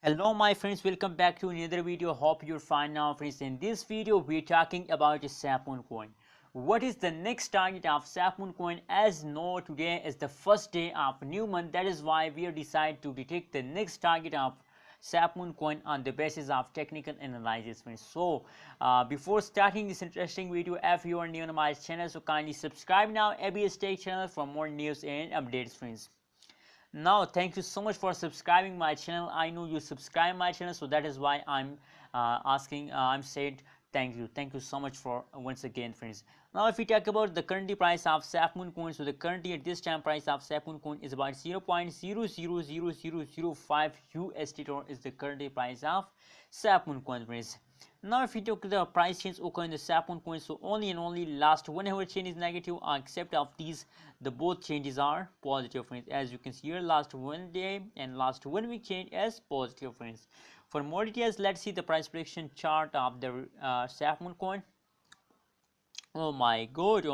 Hello my friends, welcome back to another video. Hope you're fine now friends. In this video we're talking about Safemoon coin. What is the next target of Safemoon coin? As know, today is the first day of new month. That is why we have decided to detect the next target of Safemoon coin on the basis of technical analysis friends. So before starting this interesting video, if you are new on my channel, so kindly subscribe now ABS Tech channel for more news and updates friends. Now thank you so much for subscribing my channel. I know you subscribe my channel, so that is why I'm I'm saying thank you so much for once again friends. Now if we talk about the current price of Safemoon coin, so the currently at this time price of Safemoon coin is about 0.000005 USD is the current price of Safemoon coin friends. Now if we talk the price change occur in the Safemoon coin, so only and only last 1 hour change is negative, except of these the both changes are positive friends. As you can see here, last 1 day and last 1 week change as positive friends. For more details, let's see the price prediction chart of the Safemoon coin. Oh my god,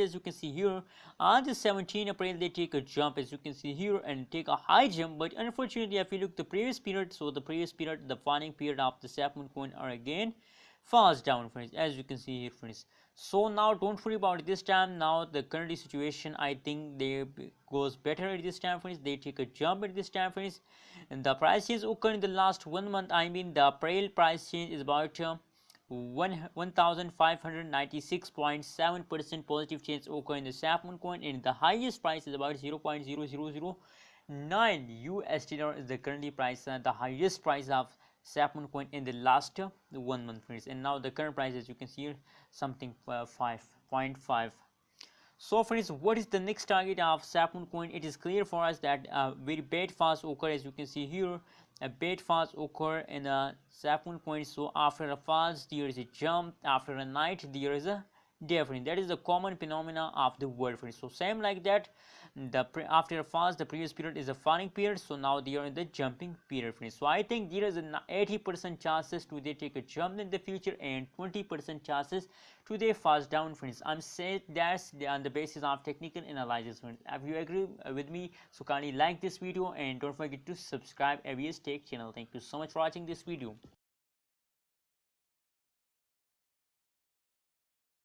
as you can see here on the 17th April they take a jump, as you can see here, and take a high jump. But unfortunately if you look the previous period, so the previous period, the falling period of the Safemoon coin are again falls down friends, as you can see here friends. So now don't worry about it this time. Now the current situation, I think they goes better at this time friends. They take a jump at this time friends, and the price change occur in the last 1 month. I mean the April price change is about 1596.7% positive change occur in the Safemoon coin, and the highest price is about 0.0009 USD is the currently price, the highest price of Safemoon coin in the last 1 month friends. And now the current price, as you can see here, something 5.5. So friends, what is the next target of Safemoon coin? It is clear for us that very bad falls occur, as you can see here. A bad falls occur in a Safemoon coin. So after a falls there is a jump, after a night there is a day friend. That is the common phenomena of the world friends. So same like that, after a falls the previous period is a falling period, so now they are in the jumping period friends. So I think there is an 80% chances to they take a jump in the future and 20% chances to they falls down friends. I'm saying that's on the basis of technical analysis friends. If you agree with me, so kindly like this video and don't forget to subscribe ABS Tech channel. Thank you so much for watching this video.